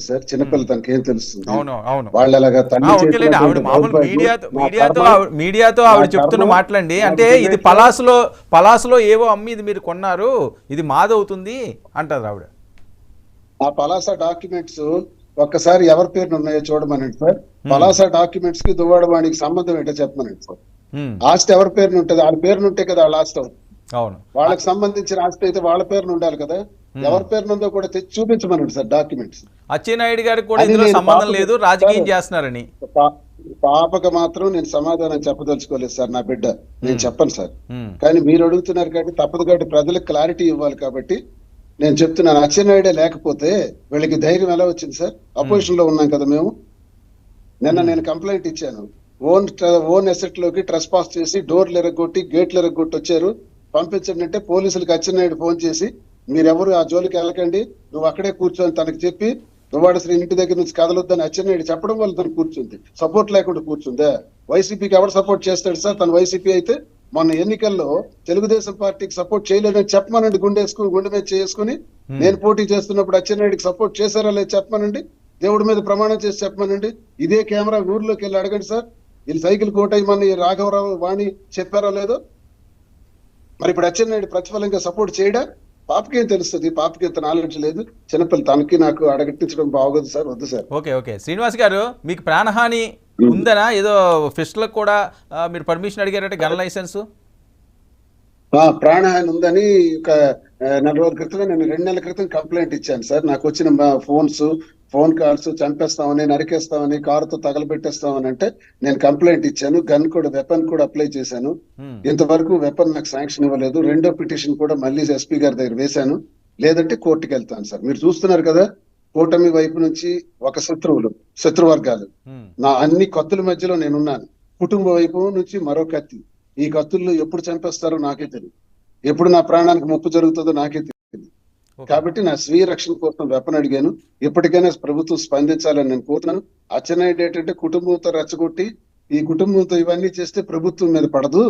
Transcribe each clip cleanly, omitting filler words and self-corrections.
Sir చిన్నపిల్ల తనకేం తెలుస్తుంది? అవును అవును వాళ్ళు అలాగా తండ్రి చేతిలో ఓకేలేండి. ఆవిడ మామూలు మీడియాతో ఆవిడ చెప్తున్న మాటలండి. అంటే ఇది పలాసులో ఏవో అమ్మి ఇది మీరు కొన్నారు, ఇది మాదవుతుంది అంటారు ఆవిడ. ఆ పలాస డాక్యుమెంట్స్ ఒక్కసారి ఎవరి పేరున ఉన్నాయో చూడమనండి సార్. పలాస డాక్యుమెంట్స్ కి దువ్వాడవాణికి సంబంధం ఏంటో చెప్పమనండి సార్. ఆస్తి ఎవరి పేరున ఉంటుంది? వాళ్ళ పేరున ఉంటే కదా వాళ్ళ ఆస్తి అవుతుంది. అవును, వాళ్ళకి సంబంధించిన ఆస్తి అయితే వాళ్ళ పేరున ఉండాలి కదా. ఎవరి పేరున ఉందో కూడా తెచ్చి చూపించమనండి సార్ డాక్యుమెంట్స్. అచ్చెన్నాయుడు గారికి కూడా ఇందులో సంబంధం లేదు, రాజకీయం చేస్తున్నారని. పాపకు మాత్రం నేను సమాధానం చెప్పదలుచుకోలేదు సార్. నా బిడ్డ నేను చెప్పను సార్. కానీ మీరు అడుగుతున్నారు కాబట్టి తప్పదు, కాబట్టి ప్రజలకు క్లారిటీ ఇవ్వాలి కాబట్టి నేను చెప్తున్నాను. అచ్చెన్నాయుడే లేకపోతే వీళ్ళకి ధైర్యం ఎలా వచ్చింది సార్? అపోజిషన్ లో ఉన్నాం కదా మేము. నిన్న నేను కంప్లైంట్ ఇచ్చాను. ఓన్ అసెట్ లోకి ట్రెస్ పాస్ చేసి డోర్లు ఎరగొట్టి గేట్లు ఎరగొట్టి వచ్చారు, పంపించండి అంటే పోలీసులకు అచ్చెన్నాయుడు ఫోన్ చేసి మీరెవరు ఆ జోలికి వెళ్ళకండి, నువ్వు అక్కడే కూర్చొని తనకు చెప్పి దువ్వాడ శ్రీ ఇంటి దగ్గర నుంచి కదలొద్దని అచ్చెన్నాయుడు చెప్పడం వల్ల తను కూర్చుంది. సపోర్ట్ లేకుండా కూర్చుందా? వైసీపీకి ఎవరు సపోర్ట్ చేస్తాడు సార్? తన వైసీపీ అయితే మొన్న ఎన్నికల్లో తెలుగుదేశం పార్టీకి సపోర్ట్ చేయలేదని చెప్పమనండి. గుండె మీద చేసుకుని నేను పోటీ చేస్తున్నప్పుడు అచ్చెన్నాయుడికి సపోర్ట్ చేశారా లేదు చెప్పమనండి. దేవుడి మీద ప్రమాణం చేసి చెప్పమనండి. ఇదే కెమెరా ఊర్లోకి వెళ్ళి అడగండి సార్. వీళ్ళు సైకిల్ కోటయ్యమని రాఘవరావు వాణి చెప్పారో లేదో. మరి ఇప్పుడు అచ్చెన్నాయుడు ప్రతిఫలంగా సపోర్ట్ చేయడా? పాపకేం తెలుస్తుంది? పాపకి ఇంత నాలెడ్జ్ లేదు. చిన్నపిల్ల తనకి నాకు అడగట్టించడం బాగోదు సార్, వద్దు సార్. ఓకే శ్రీనివాస్ గారు, మీకు ప్రాణహాని ఉందనా? ఏదో ఫెస్ట్లకు కూడా మీరు పర్మిషన్ అడిగారంటే గన్ లైసెన్స్ ప్రాణహాని ఉందని ఒక నెల రోజుల క్రితం, నేను 2 నెలల క్రితం కంప్లైంట్ ఇచ్చాను సార్. నాకు వచ్చిన ఫోన్ కాల్స్ చంపేస్తామని, నరికేస్తామని, కారుతో తగలబెట్టేస్తామని అంటే నేను కంప్లైంట్ ఇచ్చాను. వెపన్ కూడా అప్లై చేశాను. ఇంతవరకు వెపన్ నాకు శాంక్షన్ ఇవ్వలేదు. రెండో పిటిషన్ కూడా మళ్ళీ ఎస్పీ గారి దగ్గర వేశాను. లేదంటే కోర్టుకి వెళ్తాను సార్. మీరు చూస్తున్నారు కదా, కూటమి వైపు నుంచి ఒక శత్రువర్గాలు నా అన్ని కత్తుల మధ్యలో నేనున్నాను. కుటుంబ వైపు నుంచి మరో కత్తి. ఈ కత్తుల్లో ఎప్పుడు చంపేస్తారో నాకే తెలియదు, ఎప్పుడు నా ప్రాణానికి ముప్పు జరుగుతుందో నాకే తెలియదు. కాబట్టి నా స్వీయ రక్షణ కోసం వెపన్ అడిగాను. ఇప్పటికైనా ప్రభుత్వం స్పందించాలని నేను కోరుతున్నాను. అచ్చెన్నాయుడు ఏంటంటే కుటుంబంతో రెచ్చగొట్టి, ఈ కుటుంబంతో ఇవన్నీ చేస్తే ప్రభుత్వం మీద పడదు,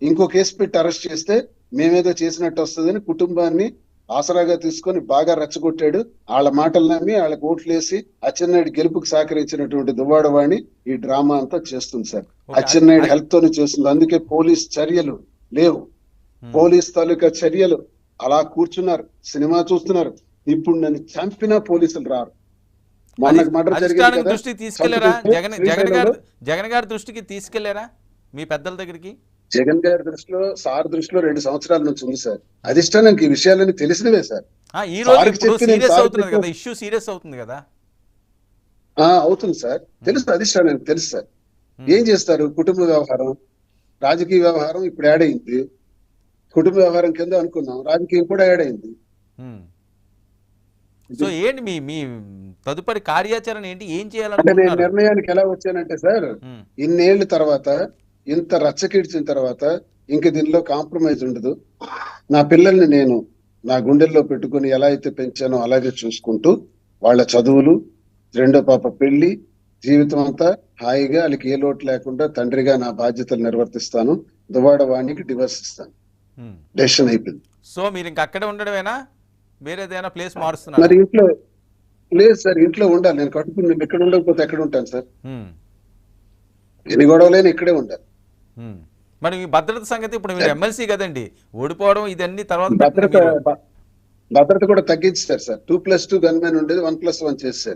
ఇంకో కేసు పెట్టి అరెస్ట్ చేస్తే మేమేదో చేసినట్టు వస్తుందని కుటుంబాన్ని ఆసరాగా తీసుకొని బాగా రెచ్చగొట్టాడు. వాళ్ళ మాటలు నమ్మి వాళ్ళకి ఓట్లేసి అచ్చెన్నాయుడు గెలుపుకు సహకరించినటువంటి దువ్వాడవాణి ఈ డ్రామా అంతా చేస్తుంది సార్. అచ్చెన్నాయుడు హెల్ప్ తోనే చేస్తుంది. అందుకే పోలీస్ చర్యలు లేవు. పోలీస్ తాలూకా చర్యలు అలా కూర్చున్నారు, సినిమా చూస్తున్నారు. ఇప్పుడు నన్ను చంపినా పోలీసులు రారు. మొన్నకు మర్డర్ జరిగింది కదా, దృష్టికి తీసుకెళ్లారా? జగన్ గారి దృష్టికి తీసుకెళ్లారా మీ పెద్దల దగ్గరికి? జగన్ గారి దృష్టిలో, సార్ దృష్టిలో 2 సంవత్సరాల నుంచి ఉంది సార్. అధిష్టానానికి ఈ విషయాలన్నీ తెలిసినవే సార్. ఇష్యూ సీరియస్ అవుతుంది కదా. అవుతుంది సార్, తెలుసు, అధిష్టానానికి తెలుసు సార్. ఏం చేస్తారు? కుటుంబ వ్యవహారం, రాజకీయ వ్యవహారం ఇప్పుడు యాడ్ అయింది. కుటుంబ వ్యవహారం కింద అనుకున్నాం, రాజకీయం కూడా యాడ్ అయింది. సో ఏంటి మీ తదుపరి కార్యాచరణ ఏంటి? ఏం చేయాలంటే నేను నిర్ణయానికి ఎలా వచ్చానంటే సార్, ఇన్నేళ్ల తర్వాత, ఇంత రచ్చకిడ్చిన తర్వాత ఇంక దీనిలో కాంప్రమైజ్ ఉండదు. నా పిల్లల్ని నేను నా గుండెల్లో పెట్టుకుని ఎలా అయితే పెంచానో అలాగే చూసుకుంటూ, వాళ్ళ చదువులు, రెండో పాప పెళ్లి, జీవితం అంతా హాయిగా వాళ్ళకి ఏ లోటు లేకుండా తండ్రిగా నా బాధ్యతలు నిర్వర్తిస్తాను. దువ్వాడవాణికి డివర్స్ ఇస్తాను. డెసిషన్ అయిపోయింది. సో మీరు ఇంక అక్కడే ఉండడమేనా? వేరేదైనా ప్లేస్ మారుస్తున్నారు? మరి ఇంట్లో లేదు సార్, ఇంట్లో ఉండాలి. నేను కట్టుకుని నేను ఎక్కడ ఉండకపోతే ఎక్కడ ఉంటాను సార్? ఎన్ని గొడవలైనా ఇక్కడే ఉండాలి. మరి మీ భద్రత సంగతి, ఇప్పుడు మీరు ఎమ్మెల్సీ కదండి, ఓడిపోవడం ఇదన్నీ తర్వాత భద్రత కూడా తగ్గించారు సార్. 2+2 గన్మెన్ ఉండేది 1+1 చేశారు.